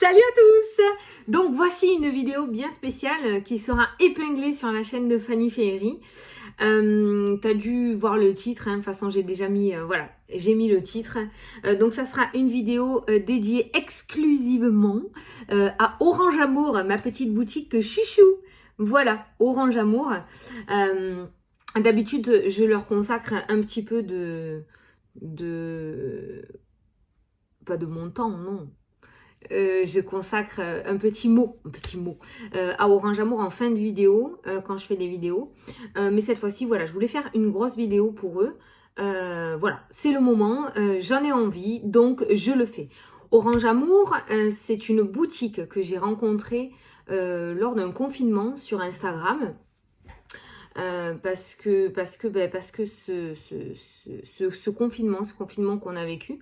Salut à tous! Donc voici une vidéo bien spéciale qui sera épinglée sur la chaîne de Fanny Féerie. T'as dû voir le titre, de toute façon j'ai déjà mis, voilà, j'ai mis le titre. Donc ça sera une vidéo dédiée exclusivement à Orange Amour, ma petite boutique chouchou. Voilà, Orange Amour. D'habitude je leur consacre un petit peu pas de mon temps, non. Je consacre un petit mot à Orange Amour en fin de vidéo, quand je fais des vidéos. Mais cette fois-ci, voilà, je voulais faire une grosse vidéo pour eux. Voilà, c'est le moment, j'en ai envie, donc je le fais. Orange Amour, c'est une boutique que j'ai rencontrée lors d'un confinement sur Instagram. Parce que ce confinement qu'on a vécu,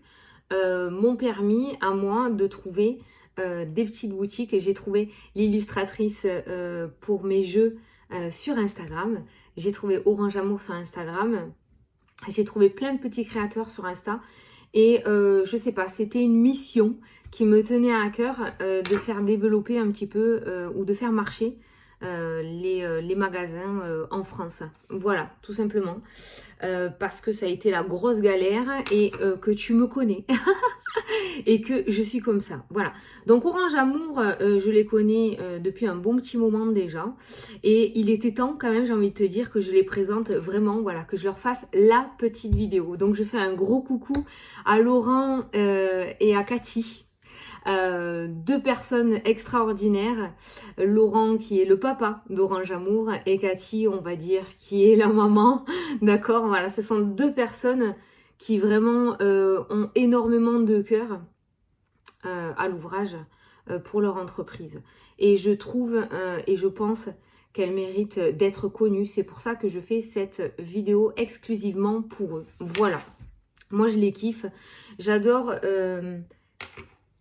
m'ont permis à moi de trouver des petites boutiques, et j'ai trouvé l'illustratrice pour mes jeux sur Instagram. J'ai trouvé Orange Amour sur Instagram. J'ai trouvé plein de petits créateurs sur Insta. Et je sais pas, c'était une mission qui me tenait à cœur de faire développer un petit peu ou de faire marcher les magasins en France. Voilà, tout simplement. Parce que ça a été la grosse galère et que tu me connais et que je suis comme ça. Voilà. Donc Orange Amour, je les connais depuis un bon petit moment déjà. Et il était temps quand même, j'ai envie de te dire, que je les présente vraiment, voilà, que je leur fasse la petite vidéo. Donc je fais un gros coucou à Laurent et à Cathy. Deux personnes extraordinaires, Laurent qui est le papa d'Orange Amour et Cathy, on va dire, qui est la maman, d'accord, voilà, ce sont deux personnes qui vraiment ont énormément de cœur à l'ouvrage pour leur entreprise, et je trouve et je pense qu'elles méritent d'être connues. C'est pour ça que je fais cette vidéo exclusivement pour eux. Voilà, moi je les kiffe, j'adore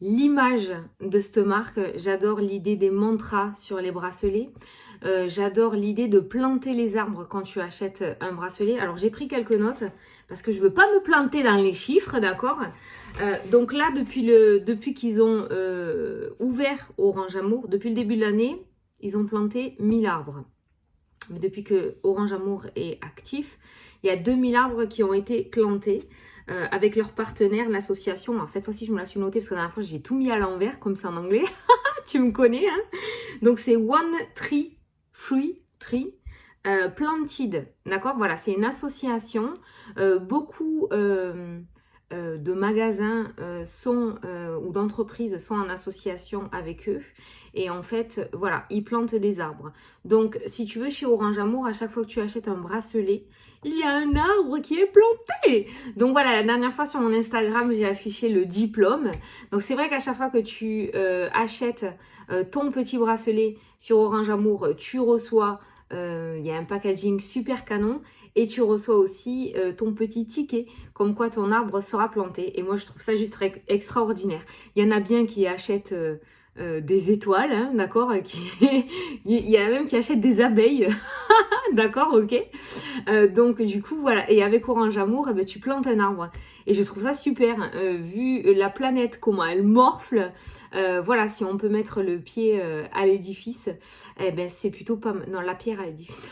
l'image de cette marque, j'adore l'idée des mantras sur les bracelets, j'adore l'idée de planter les arbres quand tu achètes un bracelet. Alors j'ai pris quelques notes parce que je veux pas me planter dans les chiffres, d'accord. Donc là, depuis qu'ils ont ouvert Orange Amour, depuis le début de l'année, ils ont planté 1000 arbres. Mais depuis que Orange Amour est actif, il y a 2000 arbres qui ont été plantés. Avec leur partenaire, l'association. Alors cette fois-ci, je me la suis notée parce que la dernière fois, j'ai tout mis à l'envers, comme ça en anglais. Tu me connais, hein. Donc c'est One Tree, Free Tree, Planted. D'accord, voilà, c'est une association. Beaucoup de magasins ou d'entreprises sont en association avec eux. Et en fait, voilà, ils plantent des arbres. Donc, si tu veux, chez Orange Amour, à chaque fois que tu achètes un bracelet, il y a un arbre qui est planté. Donc voilà, la dernière fois sur mon Instagram, j'ai affiché le diplôme. Donc c'est vrai qu'à chaque fois que tu achètes ton petit bracelet sur Orange Amour, tu reçois, il y a un packaging super canon, et tu reçois aussi ton petit ticket, comme quoi ton arbre sera planté. Et moi, je trouve ça juste extraordinaire. Il y en a bien qui achètent des étoiles, hein, d'accord. Il y en a même qui achètent des abeilles, d'accord, ok. Donc du coup, voilà. Et avec Orange Amour, eh ben, tu plantes un arbre. Et je trouve ça super, vu la planète, comment elle morfle. Voilà, si on peut mettre le pied à l'édifice, eh ben, c'est plutôt pas mal. Non, la pierre à l'édifice.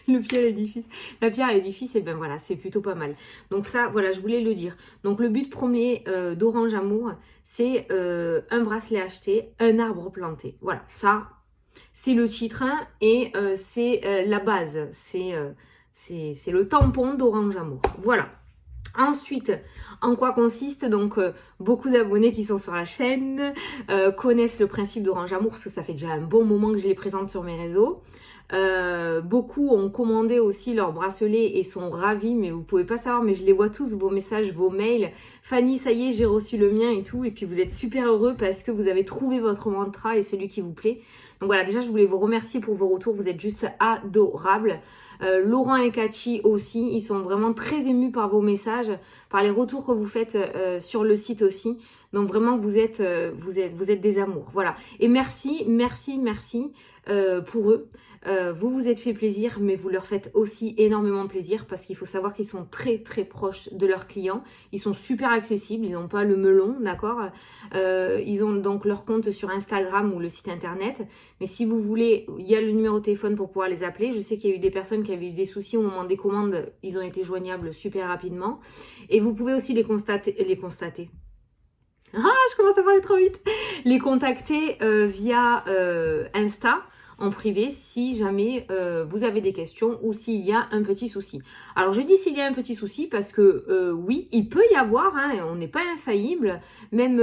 Le pied à l'édifice. La pierre à l'édifice, et ben voilà, c'est plutôt pas mal. Donc ça, voilà, je voulais le dire. Donc le but premier d'Orange Amour, c'est un bracelet acheté, un arbre planté. Voilà, ça, c'est le titre, hein, et c'est la base. C'est le tampon d'Orange Amour. Voilà. Ensuite, en quoi consiste donc beaucoup d'abonnés qui sont sur la chaîne connaissent le principe d'Orange Amour, parce que ça fait déjà un bon moment que je les présente sur mes réseaux. Beaucoup ont commandé aussi leur bracelet et sont ravis, mais vous pouvez pas savoir, mais je les vois tous, vos messages, vos mails. Fanny, ça y est, j'ai reçu le mien et tout, et puis vous êtes super heureux parce que vous avez trouvé votre mantra et celui qui vous plaît. Donc voilà, déjà je voulais vous remercier pour vos retours, vous êtes juste adorables. Laurent et Cathy aussi, ils sont vraiment très émus par vos messages, par les retours que vous faites sur le site aussi. Donc vraiment, vous êtes des amours. Voilà. Et merci pour eux. Vous vous êtes fait plaisir, mais vous leur faites aussi énormément plaisir parce qu'il faut savoir qu'ils sont très très proches de leurs clients. Ils sont super accessibles, ils n'ont pas le melon, d'accord. Ils ont donc leur compte sur Instagram ou le site internet. Mais si vous voulez, il y a le numéro de téléphone pour pouvoir les appeler. Je sais qu'il y a eu des personnes qui avaient eu des soucis au moment des commandes. Ils ont été joignables super rapidement. Et vous pouvez aussi les constater. Ah, je commence à parler trop vite. Les contacter via Insta en privé si jamais vous avez des questions ou s'il y a un petit souci. Alors je dis s'il y a un petit souci parce que oui, il peut y avoir, hein, on n'est pas infaillible, même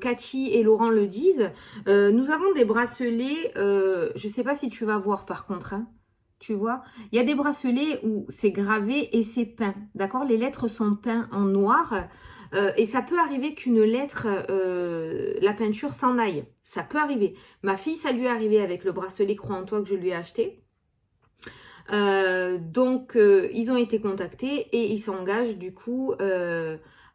Cathy et Laurent le disent. Nous avons des bracelets, je sais pas si tu vas voir par contre, hein. Tu vois, il y a des bracelets où c'est gravé et c'est peint, d'accord? Les lettres sont peintes en noir et ça peut arriver qu'une lettre, la peinture s'en aille. Ça peut arriver. Ma fille, ça lui est arrivé avec le bracelet Crois en toi que je lui ai acheté. Donc, ils ont été contactés et ils s'engagent du coup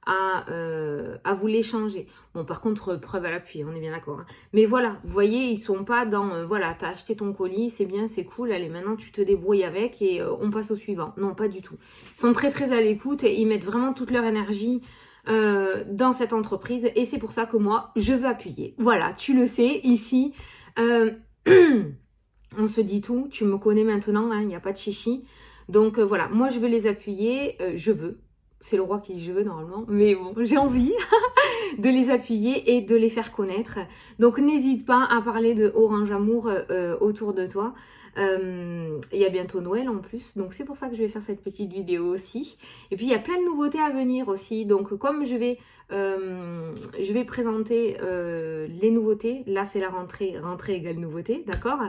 à vous l'échanger. Bon, par contre, preuve à l'appui, on est bien d'accord. Hein. Mais voilà, vous voyez, ils sont pas dans, voilà, t'as acheté ton colis, c'est bien, c'est cool, allez, maintenant tu te débrouilles avec et on passe au suivant. Non, pas du tout. Ils sont très très à l'écoute et ils mettent vraiment toute leur énergie dans cette entreprise et c'est pour ça que moi, je veux appuyer. Voilà, tu le sais, ici, on se dit tout, tu me connais maintenant, il n'y a pas de chichi. Donc voilà, moi je veux les appuyer, je veux. C'est le roi qui dit je veux normalement, mais bon, j'ai envie de les appuyer et de les faire connaître. Donc n'hésite pas à parler de Orange Amour autour de toi. Il y a bientôt Noël en plus, donc c'est pour ça que je vais faire cette petite vidéo aussi. Et puis il y a plein de nouveautés à venir aussi, donc comme je vais présenter les nouveautés, là c'est la rentrée égale nouveauté, d'accord.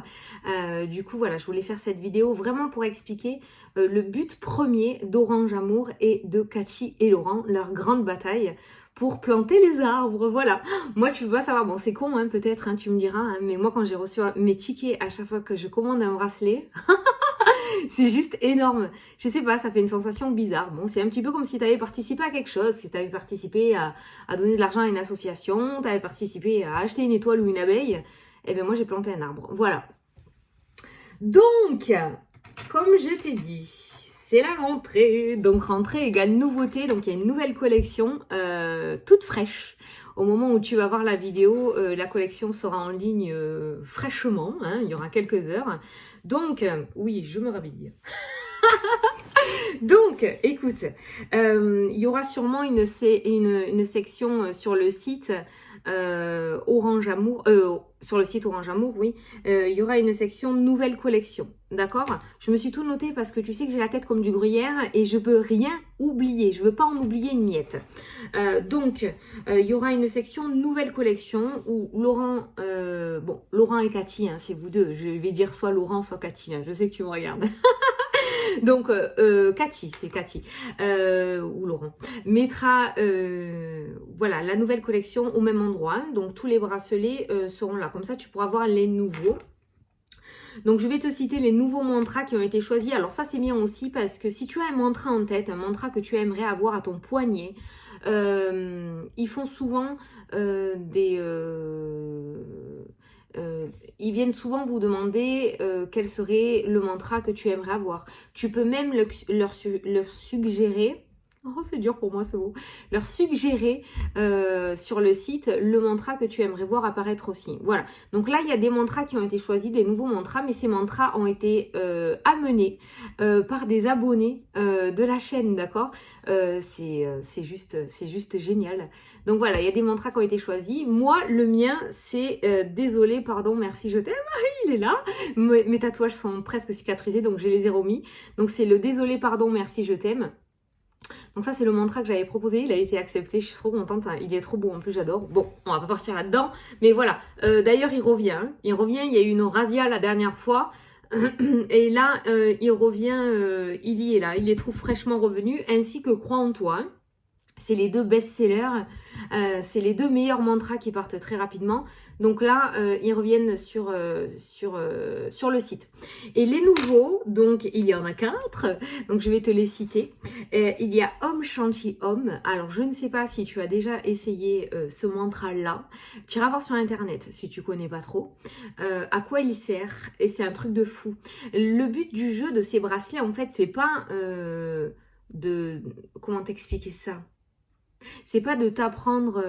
Du coup voilà, je voulais faire cette vidéo vraiment pour expliquer le but premier d'Orange Amour et de Cathy et Laurent, leur grande bataille pour planter les arbres, voilà. Moi, tu veux pas savoir, bon, c'est con, hein, peut-être, hein, tu me diras, hein, mais moi, quand j'ai reçu mes tickets à chaque fois que je commande un bracelet, c'est juste énorme. Je sais pas, ça fait une sensation bizarre. Bon, c'est un petit peu comme si tu avais participé à quelque chose, si tu avais participé à donner de l'argent à une association, tu avais participé à acheter une étoile ou une abeille, et bien moi, j'ai planté un arbre, voilà. Donc, comme je t'ai dit, c'est la rentrée, donc rentrée égale nouveauté, donc il y a une nouvelle collection toute fraîche. Au moment où tu vas voir la vidéo, la collection sera en ligne fraîchement, hein, il y aura quelques heures. Donc, oui, je me rhabille. Donc, écoute, il y aura sûrement une section sur le site Orange Amour, sur le site Orange Amour, oui, il y aura une section nouvelle collection, d'accord? Je me suis tout noté parce que tu sais que j'ai la tête comme du gruyère et je veux rien oublier, je veux pas en oublier une miette. Donc, il y aura une section nouvelle collection où Laurent, bon, Laurent et Cathy, hein, c'est vous deux, je vais dire soit Laurent, soit Cathy, hein, je sais que tu me regardes. Donc, Cathy, c'est Cathy, ou Laurent, mettra voilà, la nouvelle collection au même endroit. Donc, tous les bracelets seront là. Comme ça, tu pourras voir les nouveaux. Donc, je vais te citer les nouveaux mantras qui ont été choisis. Alors, ça, c'est bien aussi parce que si tu as un mantra en tête, un mantra que tu aimerais avoir à ton poignet, ils font souvent ils viennent souvent vous demander quel serait le mantra que tu aimerais avoir. Tu peux même leur suggérer, oh c'est dur pour moi ce mot, leur suggérer sur le site le mantra que tu aimerais voir apparaître aussi. Voilà, donc là il y a des mantras qui ont été choisis, des nouveaux mantras, mais ces mantras ont été amenés par des abonnés de la chaîne, d'accord. C'est juste génial. Donc voilà, il y a des mantras qui ont été choisis. Moi, le mien, c'est désolé, pardon, merci, je t'aime. Il est là. Mes tatouages sont presque cicatrisés, donc je les ai remis. Donc c'est le désolé, pardon, merci, je t'aime. Donc ça, c'est le mantra que j'avais proposé. Il a été accepté. Je suis trop contente. Hein. Il est trop beau. En plus, j'adore. Bon, on va pas partir là-dedans. Mais voilà. D'ailleurs, il revient. Hein. Il revient. Il y a eu une razzia la dernière fois. Et là, il revient. Il y est là. Il est trop fraîchement revenu. Ainsi que Crois en toi. Hein. C'est les deux best-sellers, c'est les deux meilleurs mantras qui partent très rapidement. Donc là, ils reviennent sur le site. Et les nouveaux, donc il y en a 4, donc je vais te les citer. Il y a Om Shanti Om. Alors je ne sais pas si tu as déjà essayé ce mantra-là. Tu iras voir sur internet si tu connais pas trop. À quoi il sert? Et c'est un truc de fou. Le but du jeu de ces bracelets, en fait, c'est pas comment t'expliquer ça? C'est pas de t'apprendre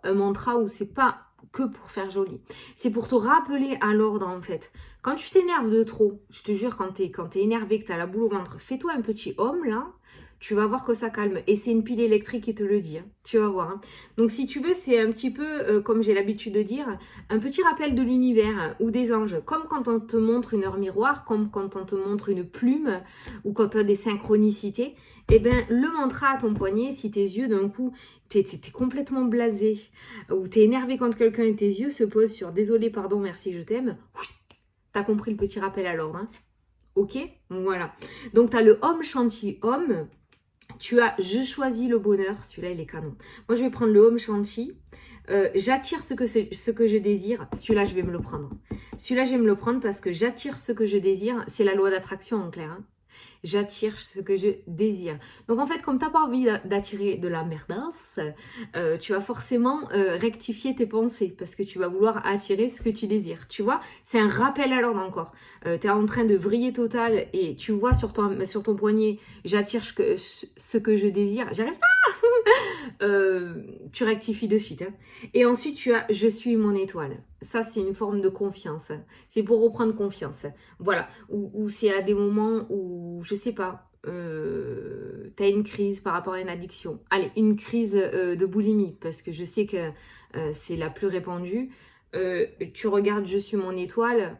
un mantra ou c'est pas que pour faire joli. C'est pour te rappeler à l'ordre en fait. Quand tu t'énerves de trop, je te jure, quand t'es énervé, que t'as la boule au ventre, fais-toi un petit homme là, tu vas voir que ça calme. Et c'est une pile électrique qui te le dit, hein. Tu vas voir. Hein. Donc si tu veux, c'est un petit peu, comme j'ai l'habitude de dire, un petit rappel de l'univers ou des anges. Comme quand on te montre une heure miroir, comme quand on te montre une plume ou quand tu as des synchronicités. Eh bien, le mantra à ton poignet, si tes yeux d'un coup, t'es complètement blasé ou t'es énervé contre quelqu'un et tes yeux se posent sur désolé, pardon, merci, je t'aime, t'as compris le petit rappel à l'ordre. Hein. Ok? Voilà. Donc, tu as le Om Shanti Om. Tu as je choisis le bonheur. Celui-là, il est canon. Moi, je vais prendre le Om Shanti. J'attire ce que je désire. Celui-là, je vais me le prendre. Celui-là, je vais me le prendre parce que j'attire ce que je désire. C'est la loi d'attraction en clair. Hein. J'attire ce que je désire. Donc en fait, comme tu n'as pas envie d'attirer de la merdasse, tu vas forcément rectifier tes pensées parce que tu vas vouloir attirer ce que tu désires. Tu vois, c'est un rappel à l'ordre encore. Tu es en train de vriller total et tu vois sur ton poignet, j'attire ce que je désire. J'arrive pas. Tu rectifies de suite. Hein. Et ensuite, tu as je suis mon étoile. Ça, c'est une forme de confiance. C'est pour reprendre confiance. Voilà. Ou c'est à des moments où, je sais pas, tu as une crise par rapport à une addiction. Allez, une crise de boulimie, parce que je sais que c'est la plus répandue. Tu regardes je suis mon étoile,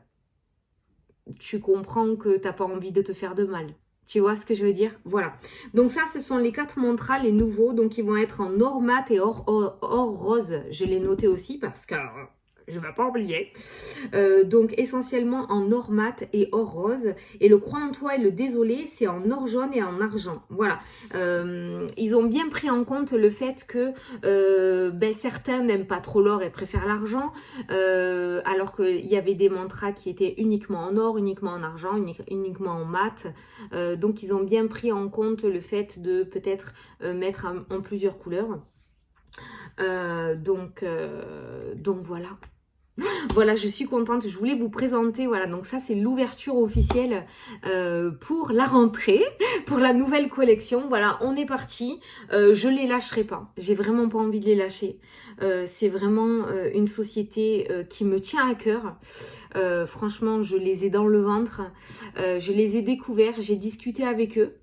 tu comprends que t'as pas envie de te faire de mal. Tu vois ce que je veux dire? Voilà. Donc ça, ce sont les 4 mantras, les nouveaux. Donc ils vont être en or mat et or rose. Je l'ai noté aussi parce que je ne vais pas oublier. Donc essentiellement en or mat et or rose. Et le crois en toi et le désolé, c'est en or jaune et en argent. Voilà. Ils ont bien pris en compte le fait que certains n'aiment pas trop l'or et préfèrent l'argent. Alors qu'il y avait des mantras qui étaient uniquement en or, uniquement en argent, uniquement en mat. Donc ils ont bien pris en compte le fait de peut-être mettre en plusieurs couleurs. Donc voilà. Voilà, je suis contente. Je voulais vous présenter, voilà, donc ça c'est l'ouverture officielle pour la rentrée, pour la nouvelle collection. Voilà, on est parti. Je les lâcherai pas. J'ai vraiment pas envie de les lâcher. C'est vraiment une société qui me tient à cœur. Franchement, je les ai dans le ventre. Je les ai découverts. J'ai discuté avec eux.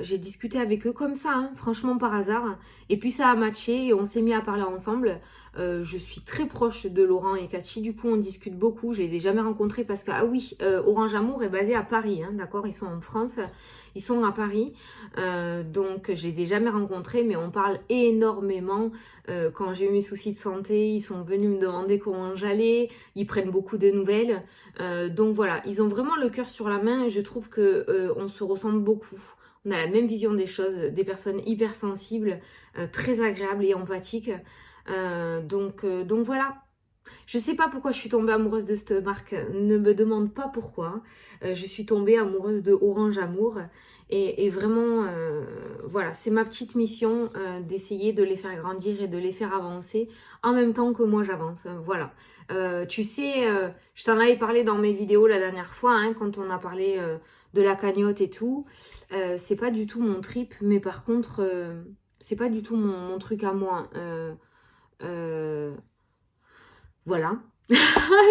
J'ai discuté avec eux comme ça, hein, franchement par hasard. Et puis ça a matché et on s'est mis à parler ensemble. Je suis très proche de Laurent et Cathy, du coup on discute beaucoup. Je les ai jamais rencontrés parce que, ah oui, Orange Amour est basé à Paris, hein, d'accord, ils sont en France, ils sont à Paris. Donc je les ai jamais rencontrés, mais on parle énormément. Quand j'ai eu mes soucis de santé, ils sont venus me demander comment j'allais, ils prennent beaucoup de nouvelles. Donc voilà, ils ont vraiment le cœur sur la main et je trouve que on se ressemble beaucoup. On a la même vision des choses, des personnes hypersensibles, très agréables et empathiques. Donc voilà. Je sais pas pourquoi je suis tombée amoureuse de cette marque, ne me demande pas pourquoi. Je suis tombée amoureuse de Orange Amour et vraiment, voilà, c'est ma petite mission d'essayer de les faire grandir et de les faire avancer en même temps que moi j'avance. Voilà. Tu sais, je t'en avais parlé dans mes vidéos la dernière fois, hein, quand on a parlé de la cagnotte et tout. C'est pas du tout mon trip, mais par contre, c'est pas du tout mon truc à moi. Voilà.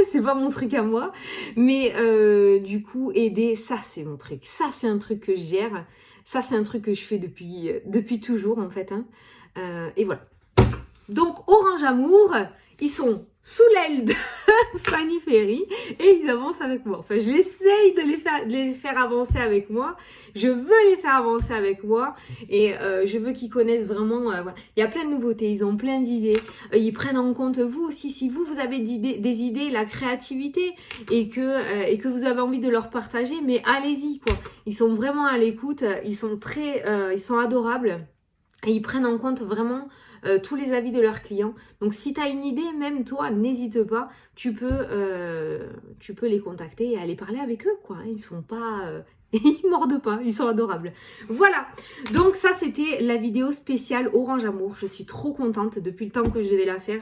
C'est pas mon truc à moi. Mais du coup, aider, ça c'est mon truc. Ça c'est un truc que je gère. Ça c'est un truc que je fais depuis toujours en fait. Hein. Et voilà. Donc Orange Amour, ils sont sous l'aile de Fanny Ferry et ils avancent avec moi. Enfin, je l'essaye de les faire avancer avec moi. Je veux les faire avancer avec moi et je veux qu'ils connaissent vraiment. Voilà. Il y a plein de nouveautés, ils ont plein d'idées. Ils prennent en compte vous aussi. Si vous avez des idées, la créativité et que vous avez envie de leur partager, mais allez-y quoi. Ils sont vraiment à l'écoute. Ils sont adorables et ils prennent en compte vraiment tous les avis de leurs clients. Donc si tu as une idée, même toi, n'hésite pas, tu peux les contacter et aller parler avec eux, quoi. Ils sont pas... ils mordent pas, ils sont adorables. Voilà, donc ça c'était la vidéo spéciale Orange Amour. Je suis trop contente depuis le temps que je devais la faire.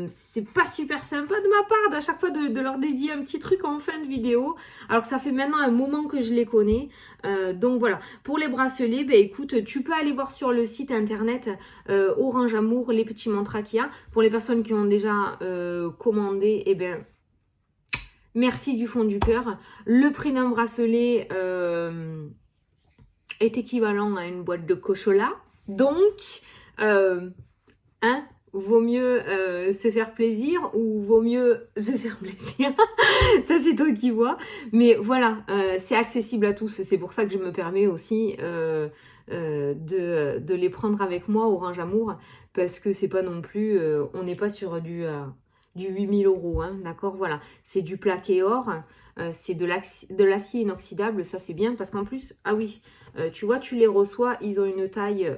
C'est pas super sympa de ma part d'à chaque fois de leur dédier un petit truc en fin de vidéo. Alors ça fait maintenant un moment que je les connais. Donc voilà, pour les bracelets, ben écoute, tu peux aller voir sur le site internet Orange Amour, les petits mantras qu'il y a. Pour les personnes qui ont déjà commandé, eh ben merci du fond du cœur. Le prix d'un bracelet est équivalent à une boîte de cochola. Donc, vaut mieux se faire plaisir ou vaut mieux se faire plaisir. Ça, c'est toi qui vois. Mais voilà, c'est accessible à tous. C'est pour ça que je me permets aussi de les prendre avec moi, Orange Amour. Parce que c'est pas non plus... on n'est pas sur du 8000 €, hein, d'accord, voilà, c'est du plaqué or, c'est de l'acier inoxydable, ça c'est bien, parce qu'en plus, ah oui, tu vois, tu les reçois, ils ont une taille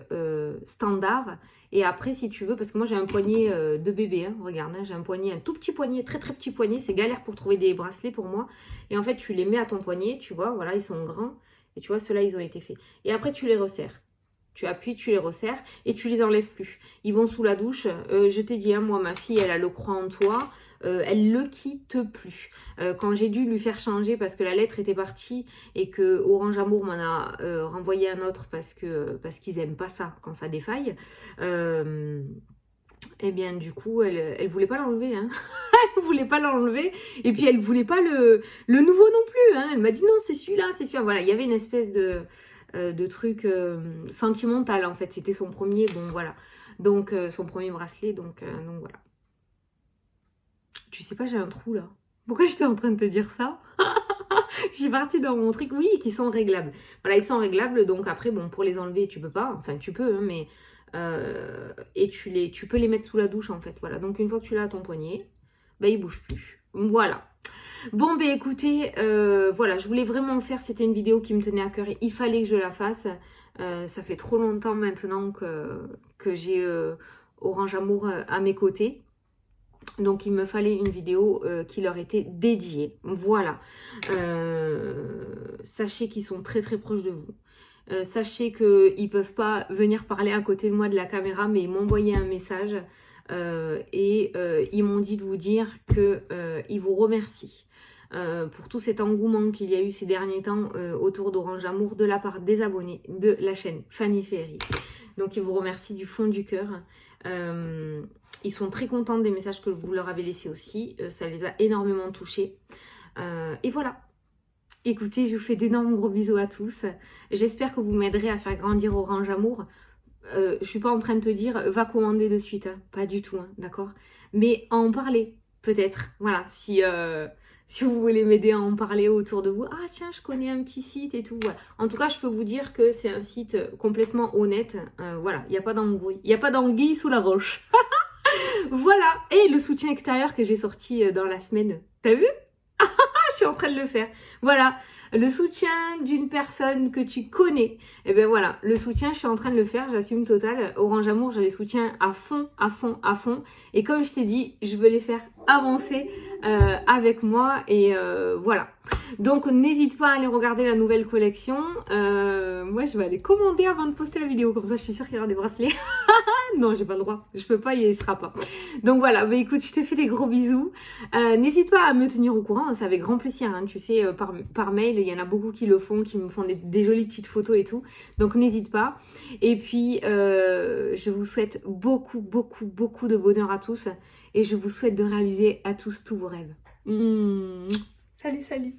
standard, et après, si tu veux, parce que moi j'ai un poignet de bébé, hein, regarde, hein, j'ai un poignet, un tout petit poignet, très très petit poignet, c'est galère pour trouver des bracelets pour moi, et en fait, tu les mets à ton poignet, tu vois, voilà, ils sont grands, et tu vois, ceux-là, ils ont été faits, et après, tu les resserres. Tu appuies, tu les resserres et tu les enlèves plus. Ils vont sous la douche. Je t'ai dit, hein, moi, ma fille, elle a le croix en toi. Elle le quitte plus. Quand j'ai dû lui faire changer parce que la lettre était partie et que Orange Amour m'en a renvoyé un autre parce qu'ils aiment pas ça quand ça défaille. Eh bien, du coup, elle voulait pas l'enlever. Hein. Elle voulait pas l'enlever. Et puis, elle voulait pas le nouveau non plus. Hein. Elle m'a dit non, c'est celui-là, c'est celui-là. Voilà, il y avait une espèce de truc sentimental en fait, c'était son premier, bon voilà, donc son premier bracelet, donc voilà. Tu sais pas, j'ai un trou là, pourquoi j'étais en train de te dire ça? Je suis partie dans mon truc, oui, qui sont réglables, voilà, ils sont réglables, donc après bon, pour les enlever tu peux pas, enfin tu peux, hein, mais et tu peux les mettre sous la douche en fait, voilà, donc une fois que tu l'as à ton poignet, bah il bouge plus, voilà. Bon, ben écoutez, voilà, je voulais vraiment le faire. C'était une vidéo qui me tenait à cœur et il fallait que je la fasse. Ça fait trop longtemps maintenant que j'ai Orange Amour à mes côtés. Donc, il me fallait une vidéo qui leur était dédiée. Voilà. Sachez qu'ils sont très très proches de vous. Sachez qu'ils ne peuvent pas venir parler à côté de moi de la caméra, mais ils m'ont envoyé un message. Ils m'ont dit de vous dire qu'ils vous remercient pour tout cet engouement qu'il y a eu ces derniers temps autour d'Orange Amour de la part des abonnés de la chaîne Fanny Ferry. Donc ils vous remercient du fond du cœur. Ils sont très contents des messages que vous leur avez laissés aussi. Ça les a énormément touchés. Et voilà. Écoutez, je vous fais d'énormes gros bisous à tous. J'espère que vous m'aiderez à faire grandir Orange Amour. Je suis pas en train de te dire va commander de suite, hein. Pas du tout, hein, d'accord, mais à en parler peut-être, voilà, si vous voulez m'aider à en parler autour de vous, ah tiens je connais un petit site et tout, voilà. En tout cas je peux vous dire que c'est un site complètement honnête, voilà, il n'y a pas d'embrouille, il n'y a pas d'anguille sous la roche. Voilà, et le soutien extérieur que j'ai sorti dans la semaine, t'as vu? Je suis en train de le faire. Voilà, le soutien d'une personne que tu connais. Et ben voilà, le soutien, je suis en train de le faire, j'assume total. Orange Amour, je les soutiens à fond, à fond, à fond. Et comme je t'ai dit, je veux les faire avancer avec moi. Et voilà. Donc n'hésite pas à aller regarder la nouvelle collection. Moi, je vais aller commander avant de poster la vidéo. Comme ça, je suis sûre qu'il y aura des bracelets. Non, j'ai pas le droit. Je peux pas, il ne sera pas. Donc voilà, bah écoute, je te fais des gros bisous. N'hésite pas à me tenir au courant, c'est avec grand plaisir. Hein, tu sais, par mail, il y en a beaucoup qui le font, qui me font des jolies petites photos et tout. Donc n'hésite pas. Et puis, je vous souhaite beaucoup, beaucoup, beaucoup de bonheur à tous. Et je vous souhaite de réaliser à tous tous vos rêves. Salut, salut.